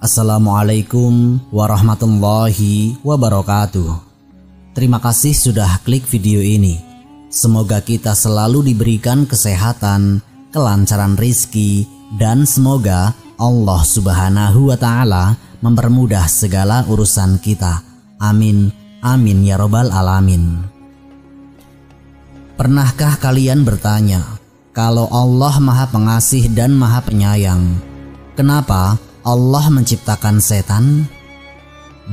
Assalamualaikum warahmatullahi wabarakatuh. Terima kasih sudah klik video ini. Semoga kita selalu diberikan kesehatan, kelancaran rizki, dan semoga Allah Subhanahu wa Ta'ala mempermudah segala urusan kita. Amin, amin ya robbal alamin. Pernahkah kalian bertanya, kalau Allah Maha Pengasih dan Maha Penyayang, kenapa Allah menciptakan setan?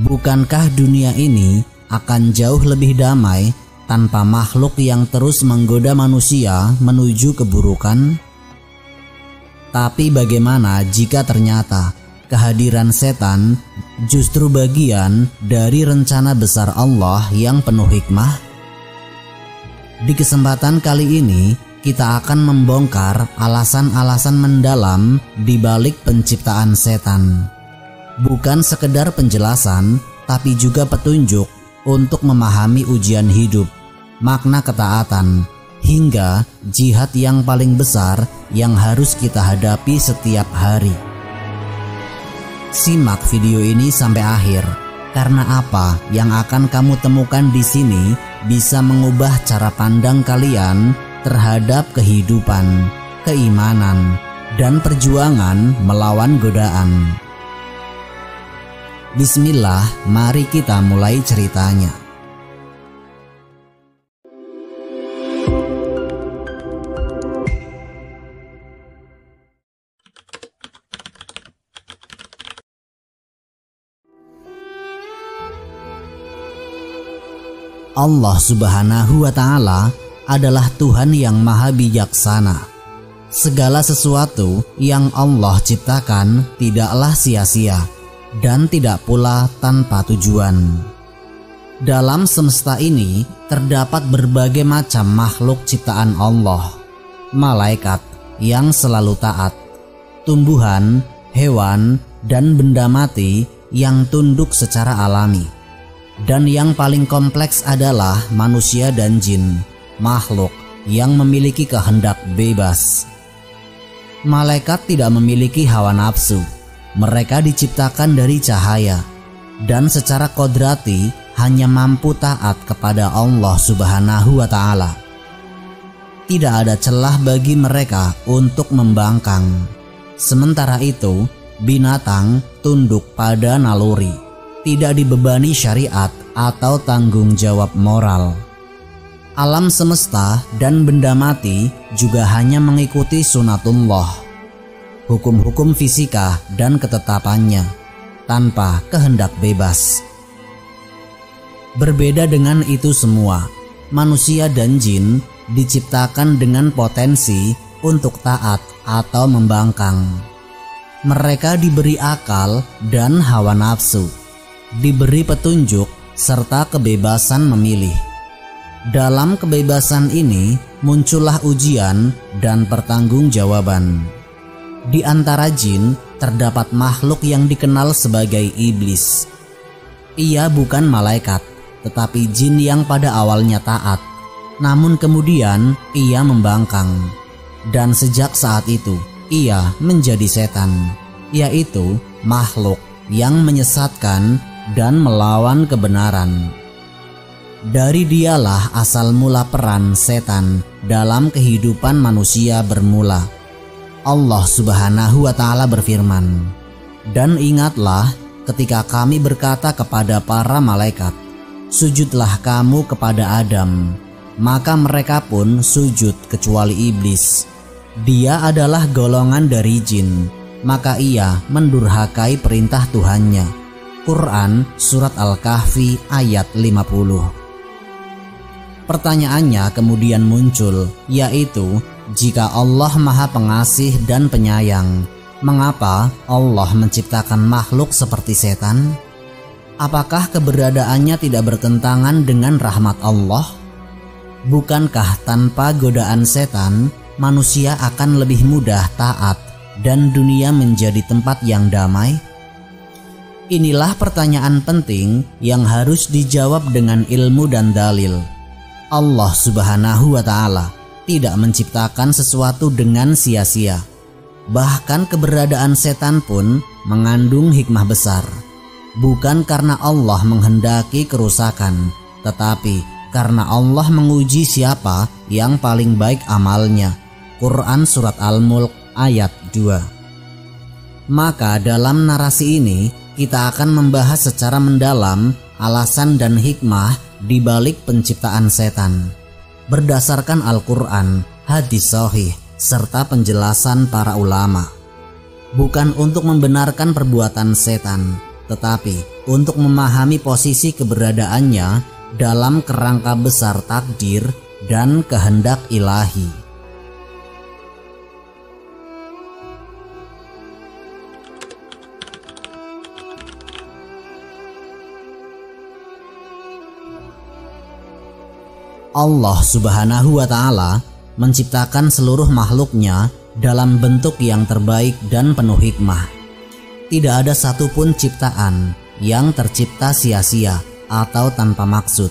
Bukankah dunia ini akan jauh lebih damai tanpa makhluk yang terus menggoda manusia menuju keburukan? Tapi bagaimana jika ternyata kehadiran setan justru bagian dari rencana besar Allah yang penuh hikmah? Di kesempatan kali ini kita akan membongkar alasan-alasan mendalam di balik penciptaan setan. Bukan sekedar penjelasan, tapi juga petunjuk untuk memahami ujian hidup, makna ketaatan, hingga jihad yang paling besar yang harus kita hadapi setiap hari. Simak video ini sampai akhir, karena apa yang akan kamu temukan di sini bisa mengubah cara pandang kalian terhadap kehidupan, keimanan, dan perjuangan melawan godaan. Bismillah, mari kita mulai ceritanya. Allah Subhanahu wa Ta'ala adalah Tuhan yang maha bijaksana. Segala sesuatu yang Allah ciptakan tidaklah sia-sia dan tidak pula tanpa tujuan. Dalam semesta ini terdapat berbagai macam makhluk ciptaan Allah. Malaikat yang selalu taat, tumbuhan, hewan, dan benda mati yang tunduk secara alami. Dan yang paling kompleks adalah manusia dan jin, makhluk yang memiliki kehendak bebas. Malaikat tidak memiliki hawa nafsu. Mereka diciptakan dari cahaya dan secara kodrati hanya mampu taat kepada Allah Subhanahu wa Ta'ala. Tidak ada celah bagi mereka untuk membangkang. Sementara itu, binatang tunduk pada naluri, tidak dibebani syariat atau tanggung jawab moral. Alam semesta dan benda mati juga hanya mengikuti sunatullah, hukum-hukum fisika dan ketetapannya, tanpa kehendak bebas. Berbeda dengan itu semua, manusia dan jin diciptakan dengan potensi untuk taat atau membangkang. Mereka diberi akal dan hawa nafsu, diberi petunjuk serta kebebasan memilih. Dalam kebebasan ini muncullah ujian dan pertanggungjawaban. Di antara jin terdapat makhluk yang dikenal sebagai iblis. Ia bukan malaikat, tetapi jin yang pada awalnya taat, namun kemudian ia membangkang. Dan sejak saat itu ia menjadi setan, yaitu makhluk yang menyesatkan dan melawan kebenaran. Dari dialah asal mula peran setan dalam kehidupan manusia bermula. Allah Subhanahu wa Ta'ala berfirman, "Dan ingatlah ketika kami berkata kepada para malaikat, sujudlah kamu kepada Adam, maka mereka pun sujud kecuali iblis. Dia adalah golongan dari jin, maka ia mendurhakai perintah Tuhannya." Quran Surat Al-Kahfi ayat 50. Pertanyaannya kemudian muncul, yaitu jika Allah Maha Pengasih dan Penyayang, mengapa Allah menciptakan makhluk seperti setan? Apakah keberadaannya tidak bertentangan dengan rahmat Allah? Bukankah tanpa godaan setan, manusia akan lebih mudah taat dan dunia menjadi tempat yang damai? Inilah pertanyaan penting yang harus dijawab dengan ilmu dan dalil. Allah Subhanahu wa Ta'ala tidak menciptakan sesuatu dengan sia-sia. Bahkan keberadaan setan pun mengandung hikmah besar. Bukan karena Allah menghendaki kerusakan, tetapi karena Allah menguji siapa yang paling baik amalnya. Quran Surat Al-Mulk ayat 2. Maka dalam narasi ini kita akan membahas secara mendalam alasan dan hikmah di balik penciptaan setan berdasarkan Al-Quran, hadis sahih, serta penjelasan para ulama. Bukan untuk membenarkan perbuatan setan, tetapi untuk memahami posisi keberadaannya dalam kerangka besar takdir dan kehendak ilahi. Allah Subhanahu wa Ta'ala menciptakan seluruh makhluknya dalam bentuk yang terbaik dan penuh hikmah. Tidak ada satupun ciptaan yang tercipta sia-sia atau tanpa maksud.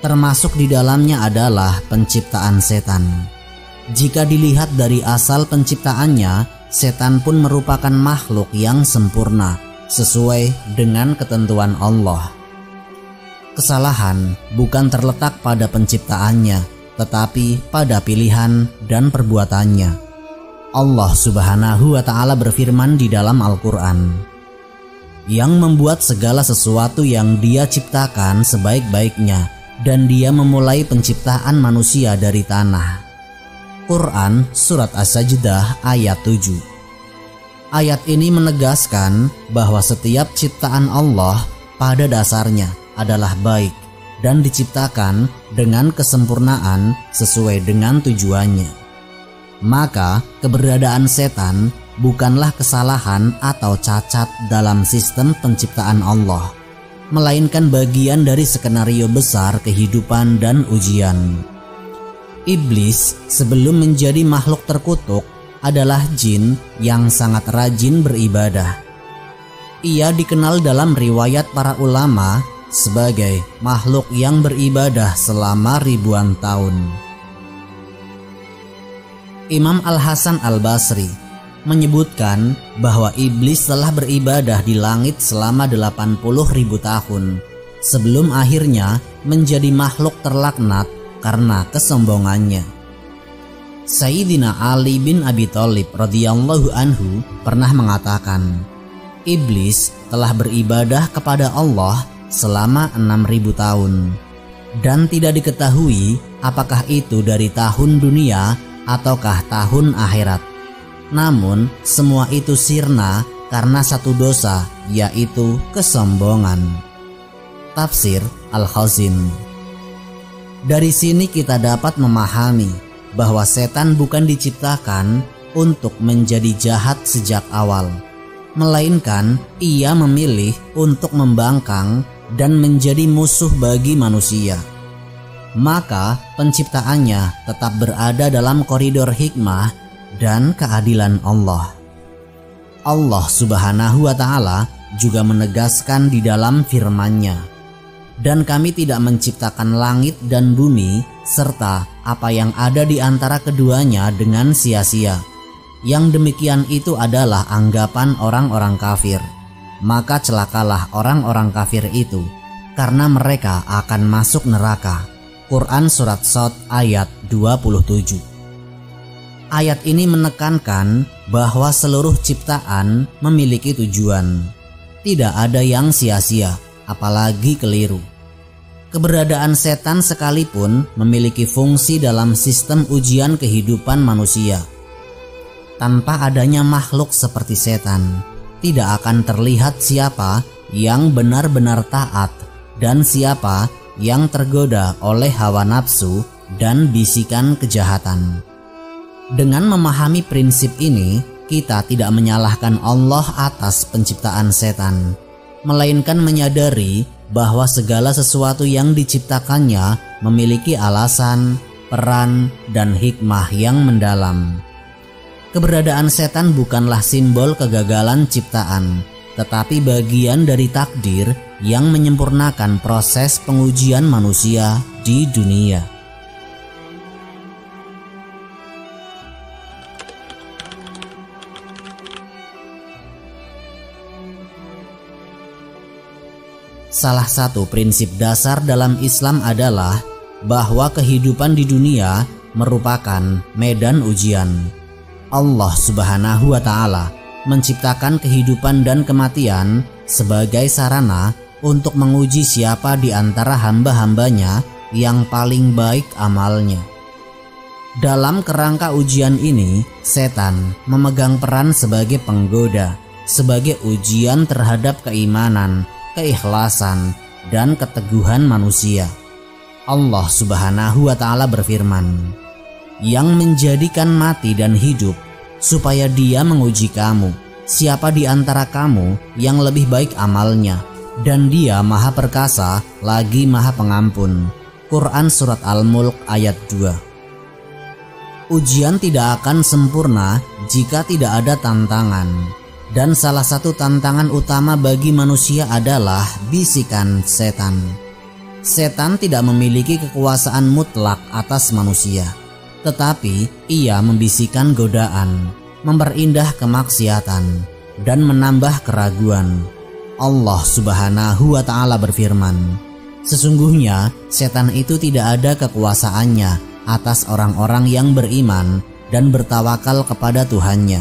Termasuk di dalamnya adalah penciptaan setan. Jika dilihat dari asal penciptaannya, setan pun merupakan makhluk yang sempurna sesuai dengan ketentuan Allah. Kesalahan bukan terletak pada penciptaannya, tetapi pada pilihan dan perbuatannya. Allah Subhanahu wa Ta'ala berfirman di dalam Al-Quran, yang membuat segala sesuatu yang Dia ciptakan sebaik-baiknya, dan Dia memulai penciptaan manusia dari tanah. Quran Surat As-Sajdah ayat 7. Ayat ini menegaskan bahwa setiap ciptaan Allah pada dasarnya adalah baik dan diciptakan dengan kesempurnaan sesuai dengan tujuannya. Maka keberadaan setan bukanlah kesalahan atau cacat dalam sistem penciptaan Allah, melainkan bagian dari skenario besar kehidupan dan ujian. Iblis sebelum menjadi makhluk terkutuk adalah jin yang sangat rajin beribadah. Ia dikenal dalam riwayat para ulama sebagai makhluk yang beribadah selama ribuan tahun. Imam Al-Hasan Al-Basri menyebutkan bahwa iblis telah beribadah di langit selama 80.000 tahun sebelum akhirnya menjadi makhluk terlaknat karena kesombongannya. Sayyidina Ali bin Abi Thalib radhiyallahu anhu pernah mengatakan, iblis telah beribadah kepada Allah selama 6.000 tahun dan tidak diketahui apakah itu dari tahun dunia ataukah tahun akhirat. Namun semua itu sirna karena satu dosa, yaitu kesombongan. Tafsir Al-Khazin. Dari sini kita dapat memahami bahwa setan bukan diciptakan untuk menjadi jahat sejak awal, melainkan ia memilih untuk membangkang dan menjadi musuh bagi manusia. Maka penciptaannya tetap berada dalam koridor hikmah dan keadilan Allah. Allah Subhanahu wa Ta'ala juga menegaskan di dalam firman-Nya, dan kami tidak menciptakan langit dan bumi serta apa yang ada di antara keduanya dengan sia-sia. Yang demikian itu adalah anggapan orang-orang kafir. Maka celakalah orang-orang kafir itu, karena mereka akan masuk neraka. Quran Surat Shad ayat 27. Ayat ini menekankan bahwa seluruh ciptaan memiliki tujuan. Tidak ada yang sia-sia, apalagi keliru. Keberadaan setan sekalipun memiliki fungsi dalam sistem ujian kehidupan manusia. Tanpa adanya makhluk seperti setan, tidak akan terlihat siapa yang benar-benar taat dan siapa yang tergoda oleh hawa nafsu dan bisikan kejahatan. Dengan memahami prinsip ini, kita tidak menyalahkan Allah atas penciptaan setan, melainkan menyadari bahwa segala sesuatu yang diciptakannya memiliki alasan, peran, dan hikmah yang mendalam. Keberadaan setan bukanlah simbol kegagalan ciptaan, tetapi bagian dari takdir yang menyempurnakan proses pengujian manusia di dunia. Salah satu prinsip dasar dalam Islam adalah bahwa kehidupan di dunia merupakan medan ujian. Allah Subhanahu wa Ta'ala menciptakan kehidupan dan kematian sebagai sarana untuk menguji siapa di antara hamba-hambanya yang paling baik amalnya. Dalam kerangka ujian ini, setan memegang peran sebagai penggoda, sebagai ujian terhadap keimanan, keikhlasan, dan keteguhan manusia. Allah Subhanahu wa Ta'ala berfirman, "Yang menjadikan mati dan hidup supaya Dia menguji kamu, siapa di antara kamu yang lebih baik amalnya, dan Dia Maha Perkasa lagi Maha Pengampun." Quran Surat Al-Mulk ayat 2. Ujian tidak akan sempurna jika tidak ada tantangan, dan salah satu tantangan utama bagi manusia adalah bisikan setan. Setan tidak memiliki kekuasaan mutlak atas manusia, tetapi ia membisikkan godaan, memperindah kemaksiatan, dan menambah keraguan. Allah Subhanahu wa Ta'ala berfirman, "Sesungguhnya setan itu tidak ada kekuasaannya atas orang-orang yang beriman dan bertawakal kepada Tuhannya.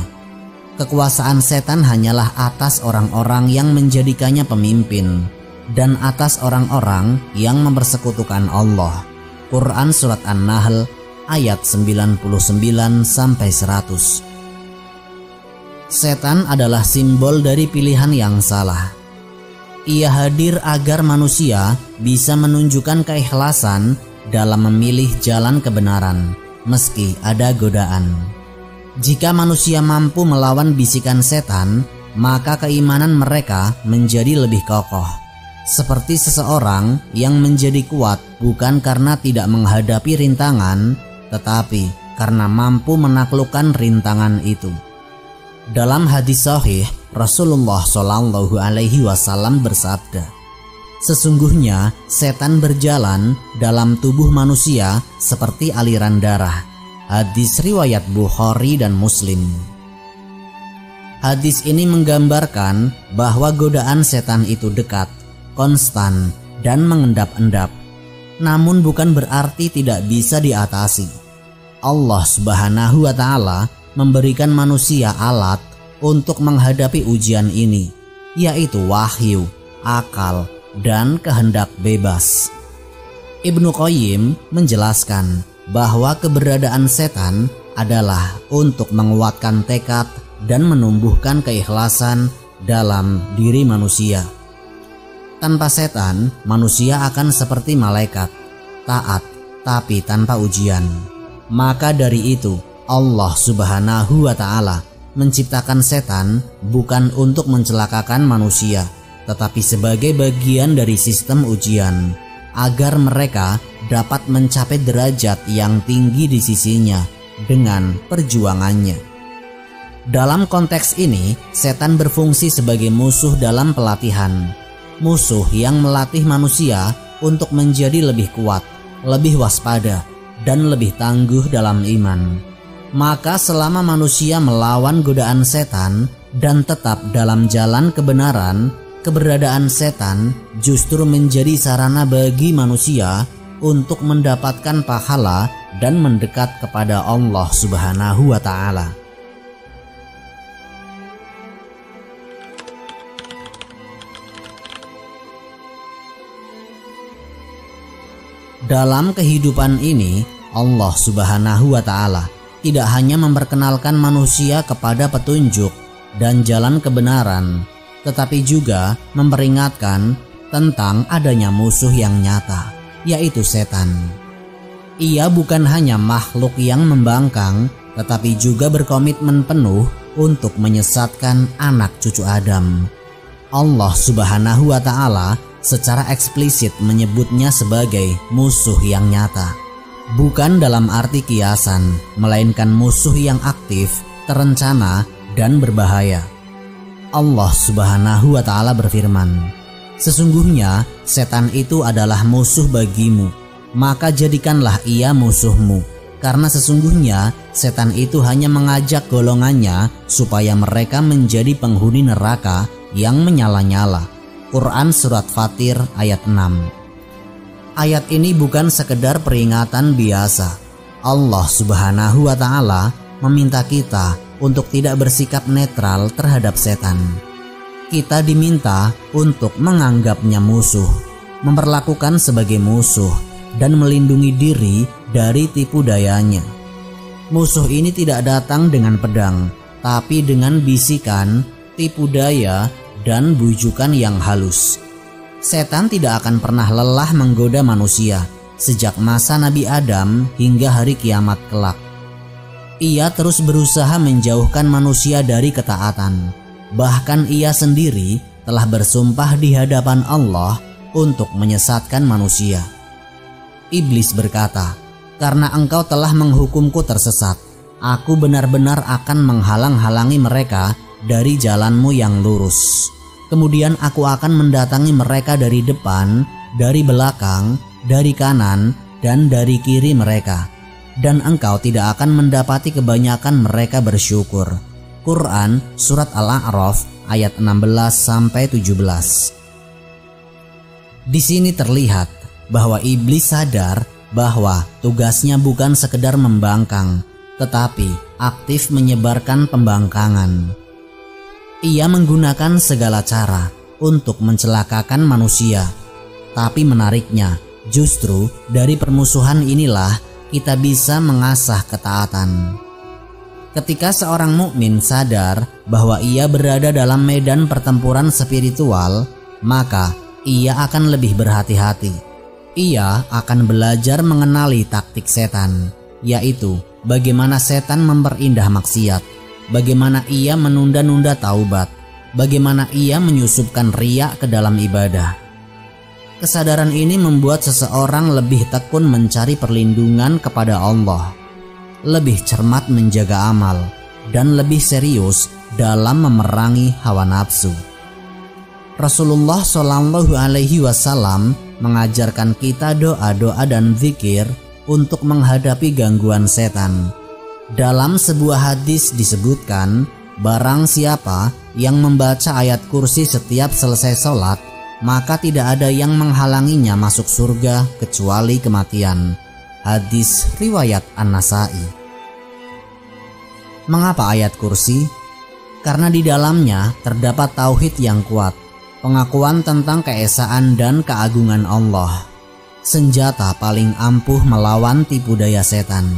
Kekuasaan setan hanyalah atas orang-orang yang menjadikannya pemimpin dan atas orang-orang yang mempersekutukan Allah." Quran Surat An-Nahl ayat 99-100. Setan adalah simbol dari pilihan yang salah. Ia hadir agar manusia bisa menunjukkan keikhlasan dalam memilih jalan kebenaran meski ada godaan. Jika manusia mampu melawan bisikan setan, maka keimanan mereka menjadi lebih kokoh. Seperti seseorang yang menjadi kuat bukan karena tidak menghadapi rintangan, tetapi karena mampu menaklukkan rintangan itu. Dalam hadis sahih, Rasulullah Shallallahu Alaihi Wasallam bersabda, "Sesungguhnya setan berjalan dalam tubuh manusia seperti aliran darah." Hadis riwayat Bukhari dan Muslim. Hadis ini menggambarkan bahwa godaan setan itu dekat, konstan, dan mengendap-endap. Namun bukan berarti tidak bisa diatasi. Allah Subhanahu wa Ta'ala memberikan manusia alat untuk menghadapi ujian ini, yaitu wahyu, akal, dan kehendak bebas. Ibnu Qayyim menjelaskan bahwa keberadaan setan adalah untuk menguatkan tekad dan menumbuhkan keikhlasan dalam diri manusia. Tanpa setan, manusia akan seperti malaikat, taat tapi tanpa ujian. Maka dari itu, Allah Subhanahu wa Ta'ala menciptakan setan bukan untuk mencelakakan manusia, tetapi sebagai bagian dari sistem ujian, agar mereka dapat mencapai derajat yang tinggi di sisinya dengan perjuangannya. Dalam konteks ini, setan berfungsi sebagai musuh dalam pelatihan, musuh yang melatih manusia untuk menjadi lebih kuat, lebih waspada, dan lebih tangguh dalam iman. Maka selama manusia melawan godaan setan dan tetap dalam jalan kebenaran, keberadaan setan justru menjadi sarana bagi manusia untuk mendapatkan pahala dan mendekat kepada Allah Subhanahu wa Ta'ala. Dalam kehidupan ini, Allah Subhanahu wa Ta'ala tidak hanya memperkenalkan manusia kepada petunjuk dan jalan kebenaran, tetapi juga memperingatkan tentang adanya musuh yang nyata, yaitu setan. Ia bukan hanya makhluk yang membangkang, tetapi juga berkomitmen penuh untuk menyesatkan anak cucu Adam. Allah Subhanahu wa Ta'ala secara eksplisit menyebutnya sebagai musuh yang nyata. Bukan dalam arti kiasan, melainkan musuh yang aktif, terencana, dan berbahaya. Allah Subhanahu wa Ta'ala berfirman, "Sesungguhnya setan itu adalah musuh bagimu, maka jadikanlah ia musuhmu, karena sesungguhnya setan itu hanya mengajak golongannya supaya mereka menjadi penghuni neraka yang menyala-nyala." Quran Surat Fatir ayat 6. Ayat ini bukan sekedar peringatan biasa. Allah Subhanahu wa Ta'ala meminta kita untuk tidak bersikap netral terhadap setan. Kita diminta untuk menganggapnya musuh, memperlakukan sebagai musuh, dan melindungi diri dari tipu dayanya. Musuh ini tidak datang dengan pedang, tapi dengan bisikan, tipu daya, dan bujukan yang halus. Setan tidak akan pernah lelah menggoda manusia sejak masa Nabi Adam hingga hari kiamat kelak. Ia terus berusaha menjauhkan manusia dari ketaatan. Bahkan ia sendiri telah bersumpah di hadapan Allah untuk menyesatkan manusia. Iblis berkata, "Karena engkau telah menghukumku tersesat, aku benar-benar akan menghalang-halangi mereka dari jalanmu yang lurus. Kemudian aku akan mendatangi mereka dari depan, dari belakang, dari kanan, dan dari kiri mereka. Dan engkau tidak akan mendapati kebanyakan mereka bersyukur." Quran Surat Al-A'raf ayat 16-17. Di sini terlihat bahwa iblis sadar bahwa tugasnya bukan sekedar membangkang, tetapi aktif menyebarkan pembangkangan. Ia menggunakan segala cara untuk mencelakakan manusia. Tapi menariknya, justru dari permusuhan inilah kita bisa mengasah ketaatan. Ketika seorang mukmin sadar bahwa ia berada dalam medan pertempuran spiritual, maka ia akan lebih berhati-hati. Ia akan belajar mengenali taktik setan, yaitu bagaimana setan memperindah maksiat, bagaimana ia menunda-nunda taubat, bagaimana ia menyusupkan riya ke dalam ibadah. Kesadaran ini membuat seseorang lebih tekun mencari perlindungan kepada Allah, lebih cermat menjaga amal, dan lebih serius dalam memerangi hawa nafsu. Rasulullah Shallallahu Alaihi Wasallam mengajarkan kita doa-doa dan zikir untuk menghadapi gangguan setan. Dalam sebuah hadis disebutkan, barang siapa yang membaca ayat kursi setiap selesai sholat, maka tidak ada yang menghalanginya masuk surga kecuali kematian. Hadis riwayat An-Nasai. Mengapa ayat kursi? Karena di dalamnya terdapat tauhid yang kuat, pengakuan tentang keesaan dan keagungan Allah, senjata paling ampuh melawan tipu daya setan.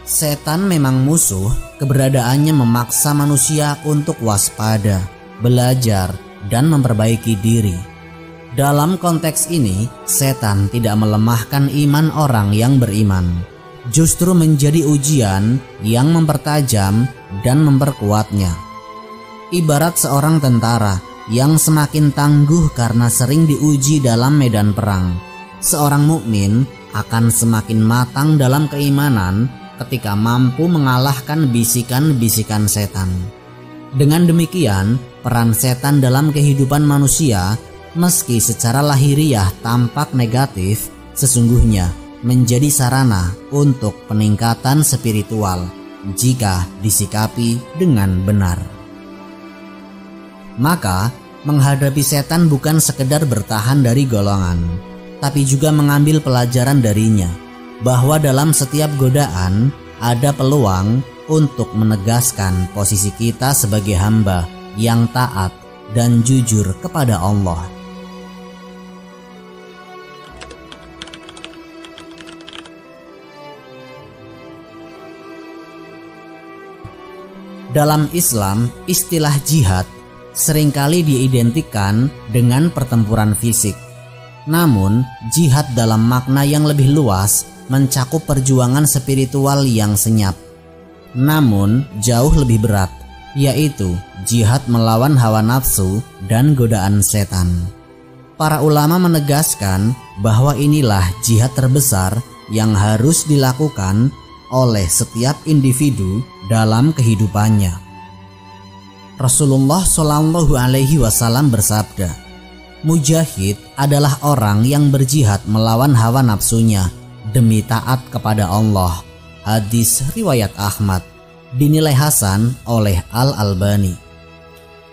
Setan memang musuh, keberadaannya memaksa manusia untuk waspada, belajar, dan memperbaiki diri. Dalam konteks ini, setan tidak melemahkan iman orang yang beriman, justru menjadi ujian yang mempertajam dan memperkuatnya. Ibarat seorang tentara yang semakin tangguh karena sering diuji dalam medan perang, seorang mukmin akan semakin matang dalam keimanan ketika mampu mengalahkan bisikan-bisikan setan. Dengan demikian, peran setan dalam kehidupan manusia, meski secara lahiriah tampak negatif, sesungguhnya menjadi sarana untuk peningkatan spiritual jika disikapi dengan benar. Maka, menghadapi setan bukan sekedar bertahan dari golongan, tapi juga mengambil pelajaran darinya, bahwa dalam setiap godaan ada peluang untuk menegaskan posisi kita sebagai hamba yang taat dan jujur kepada Allah. Dalam Islam, istilah jihad seringkali diidentikan dengan pertempuran fisik. Namun, jihad dalam makna yang lebih luas mencakup perjuangan spiritual yang senyap, namun jauh lebih berat, yaitu jihad melawan hawa nafsu dan godaan setan. Para ulama menegaskan bahwa inilah jihad terbesar yang harus dilakukan oleh setiap individu dalam kehidupannya. Rasulullah Shallallahu Alaihi Wasallam bersabda, "Mujahid adalah orang yang berjihad melawan hawa nafsunya demi taat kepada Allah." Hadis riwayat Ahmad, dinilai hasan oleh Al-Albani.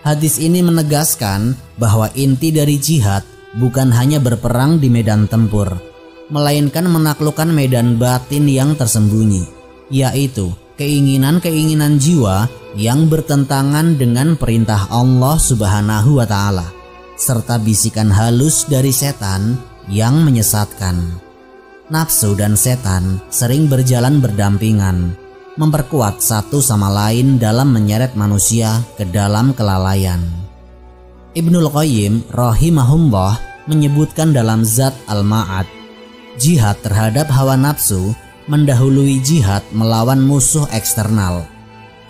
Hadis ini menegaskan bahwa inti dari jihad bukan hanya berperang di medan tempur, melainkan menaklukkan medan batin yang tersembunyi, yaitu keinginan-keinginan jiwa yang bertentangan dengan perintah Allah Subhanahu wa Ta'ala, serta bisikan halus dari setan yang menyesatkan. Nafsu dan setan sering berjalan berdampingan, memperkuat satu sama lain dalam menyeret manusia ke dalam kelalaian. Ibnul Qayyim rahimahullah menyebutkan dalam Zat Al-Ma'ad, jihad terhadap hawa nafsu mendahului jihad melawan musuh eksternal,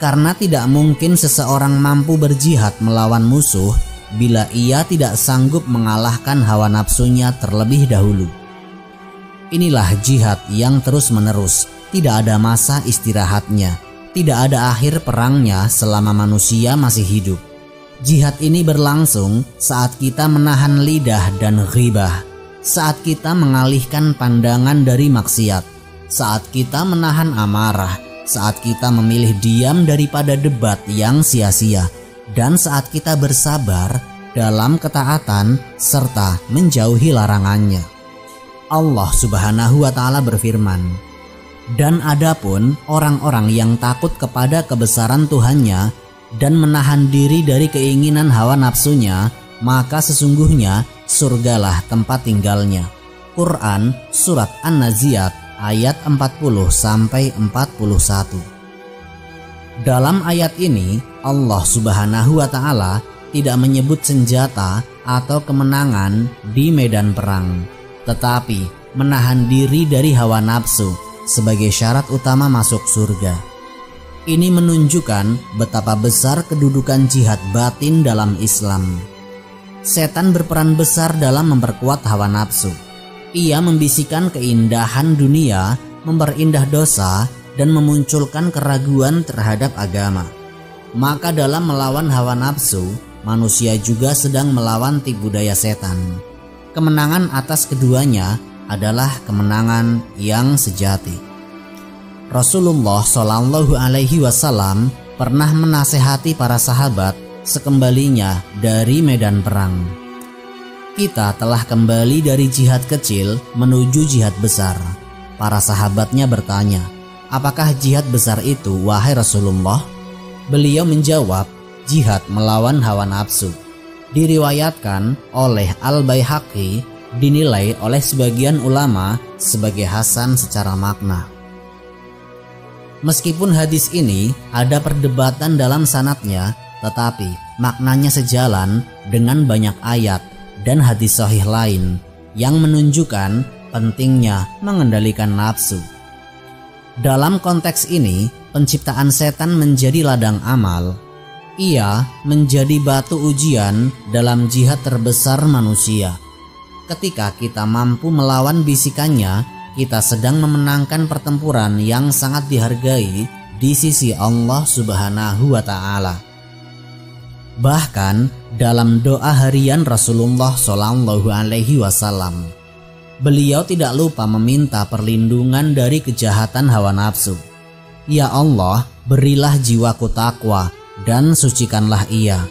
karena tidak mungkin seseorang mampu berjihad melawan musuh bila ia tidak sanggup mengalahkan hawa nafsunya terlebih dahulu. Inilah jihad yang terus-menerus, tidak ada masa istirahatnya, tidak ada akhir perangnya selama manusia masih hidup. Jihad ini berlangsung saat kita menahan lidah dan ghibah, saat kita mengalihkan pandangan dari maksiat, saat kita menahan amarah, saat kita memilih diam daripada debat yang sia-sia, dan saat kita bersabar dalam ketaatan serta menjauhi larangannya. Allah Subhanahu wa Ta'ala berfirman, "Dan adapun orang-orang yang takut kepada kebesaran Tuhannya dan menahan diri dari keinginan hawa nafsunya, maka sesungguhnya surgalah tempat tinggalnya." Quran Surat An-Naziat ayat 40-41. Dalam ayat ini Allah Subhanahu wa Ta'ala tidak menyebut senjata atau kemenangan di medan perang, tetapi menahan diri dari hawa nafsu sebagai syarat utama masuk surga. Ini menunjukkan betapa besar kedudukan jihad batin dalam Islam. Setan berperan besar dalam memperkuat hawa nafsu. Ia membisikkan keindahan dunia, memperindah dosa, dan memunculkan keraguan terhadap agama. Maka dalam melawan hawa nafsu, manusia juga sedang melawan tipu daya setan. Kemenangan atas keduanya adalah kemenangan yang sejati. Rasulullah Shallallahu Alaihi Wasallam pernah menasehati para sahabat sekembalinya dari medan perang. Kita telah kembali dari jihad kecil menuju jihad besar. Para sahabatnya bertanya, "Apakah jihad besar itu, wahai Rasulullah?" Beliau menjawab, "Jihad melawan hawa nafsu." Diriwayatkan oleh Al-Baihaqi, dinilai oleh sebagian ulama sebagai hasan secara makna. Meskipun hadis ini ada perdebatan dalam sanadnya, tetapi maknanya sejalan dengan banyak ayat dan hadis sahih lain yang menunjukkan pentingnya mengendalikan nafsu. Dalam konteks ini, penciptaan setan menjadi ladang amal. Ia menjadi batu ujian dalam jihad terbesar manusia. Ketika kita mampu melawan bisikannya, kita sedang memenangkan pertempuran yang sangat dihargai di sisi Allah Subhanahu wa Ta'ala. Bahkan dalam doa harian Rasulullah Shallallahu Alaihi Wasallam, beliau tidak lupa meminta perlindungan dari kejahatan hawa nafsu. Ya Allah, berilah jiwaku takwa dan sucikanlah ia.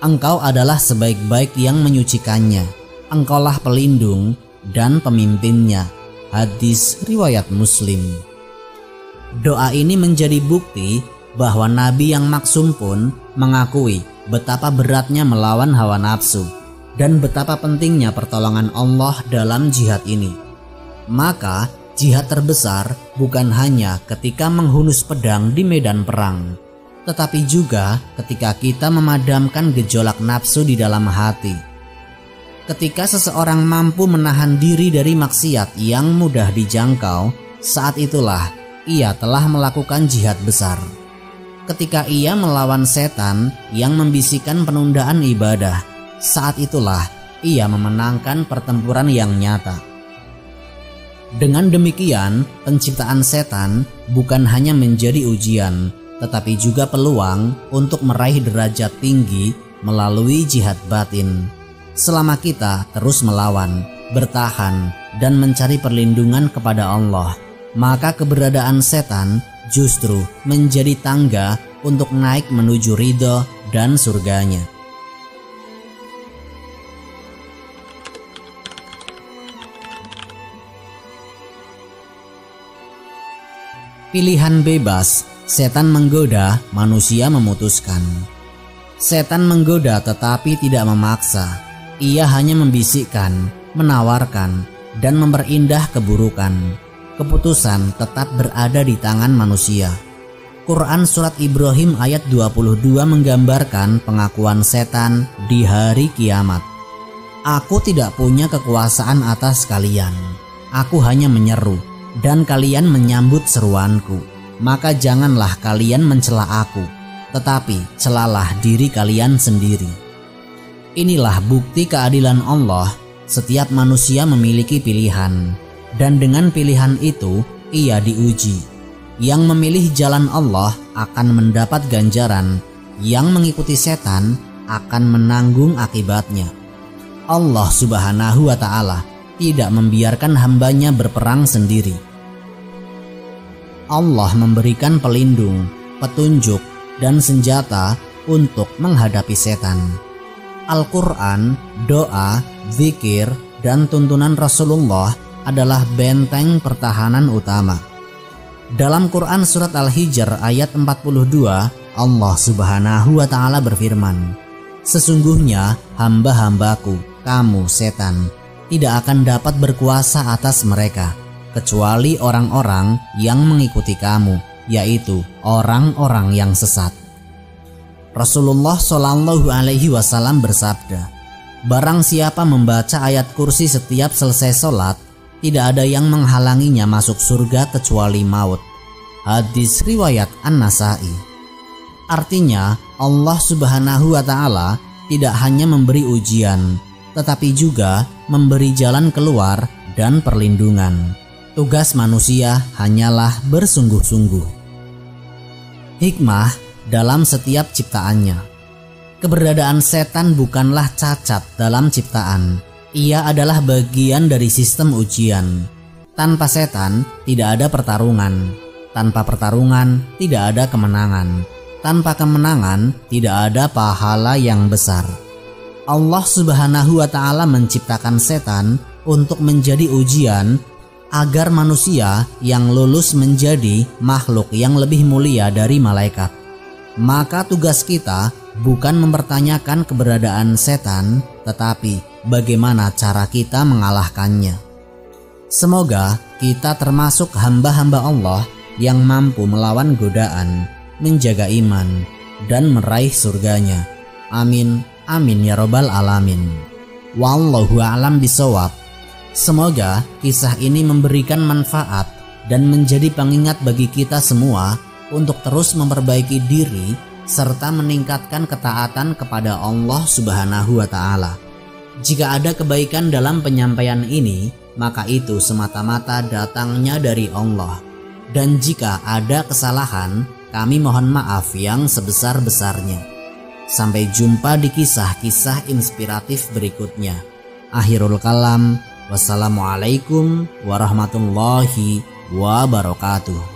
Engkau adalah sebaik-baik yang menyucikannya. Engkaulah pelindung dan pemimpinnya. Hadis riwayat Muslim. Doa ini menjadi bukti bahwa Nabi yang maksum pun mengakui betapa beratnya melawan hawa nafsu dan betapa pentingnya pertolongan Allah dalam jihad ini. Maka jihad terbesar bukan hanya ketika menghunus pedang di medan perang, tetapi juga ketika kita memadamkan gejolak nafsu di dalam hati. Ketika seseorang mampu menahan diri dari maksiat yang mudah dijangkau, saat itulah ia telah melakukan jihad besar. Ketika ia melawan setan yang membisikkan penundaan ibadah, saat itulah ia memenangkan pertempuran yang nyata. Dengan demikian, penciptaan setan bukan hanya menjadi ujian, tetapi juga peluang untuk meraih derajat tinggi melalui jihad batin. Selama kita terus melawan, bertahan, dan mencari perlindungan kepada Allah, maka keberadaan setan justru menjadi tangga untuk naik menuju ridho dan surganya. Pilihan bebas, setan menggoda, manusia memutuskan. Setan menggoda tetapi tidak memaksa. Ia hanya membisikkan, menawarkan, dan memperindah keburukan. Keputusan tetap berada di tangan manusia. Quran Surat Ibrahim ayat 22 menggambarkan pengakuan setan di hari kiamat. Aku tidak punya kekuasaan atas kalian. Aku hanya menyeru, dan kalian menyambut seruanku. Maka janganlah kalian mencela aku, tetapi celalah diri kalian sendiri. Inilah bukti keadilan Allah. Setiap manusia memiliki pilihan, dan dengan pilihan itu ia diuji. Yang memilih jalan Allah akan mendapat ganjaran, yang mengikuti setan akan menanggung akibatnya. Allah Subhanahu wa Ta'ala tidak membiarkan hambanya berperang sendiri. Allah memberikan pelindung, petunjuk, dan senjata untuk menghadapi setan. Al-Quran, doa, zikir, dan tuntunan Rasulullah adalah benteng pertahanan utama. Dalam Quran Surat Al-Hijr ayat 42, Allah Subhanahu wa Ta'ala berfirman, "Sesungguhnya hamba-hambaku, kamu setan, tidak akan dapat berkuasa atas mereka, kecuali orang-orang yang mengikuti kamu, yaitu orang-orang yang sesat." Rasulullah Shallallahu Alaihi Wasallam bersabda, "Barang siapa membaca ayat kursi setiap selesai sholat, tidak ada yang menghalanginya masuk surga kecuali maut." Hadis riwayat An-Nasai. Artinya, Allah Subhanahu wa Ta'ala tidak hanya memberi ujian, tetapi juga memberi jalan keluar dan perlindungan. Tugas manusia hanyalah bersungguh-sungguh. Hikmah dalam setiap ciptaannya. Keberadaan setan bukanlah cacat dalam ciptaan. Ia adalah bagian dari sistem ujian. Tanpa setan tidak ada pertarungan. Tanpa pertarungan tidak ada kemenangan. Tanpa kemenangan tidak ada pahala yang besar. Allah Subhanahu wa Ta'ala menciptakan setan untuk menjadi ujian agar manusia yang lulus menjadi makhluk yang lebih mulia dari malaikat. Maka tugas kita bukan mempertanyakan keberadaan setan, tetapi bagaimana cara kita mengalahkannya. Semoga kita termasuk hamba-hamba Allah yang mampu melawan godaan, menjaga iman, dan meraih surganya. Amin, amin ya robbal alamin. Wallahu a'lam bishawab. Semoga kisah ini memberikan manfaat dan menjadi pengingat bagi kita semua untuk terus memperbaiki diri serta meningkatkan ketaatan kepada Allah Subhanahu wa Ta'ala. Jika ada kebaikan dalam penyampaian ini, maka itu semata-mata datangnya dari Allah. Dan jika ada kesalahan, kami mohon maaf yang sebesar-besarnya. Sampai jumpa di kisah-kisah inspiratif berikutnya. Akhirul kalam, wassalamualaikum warahmatullahi wabarakatuh.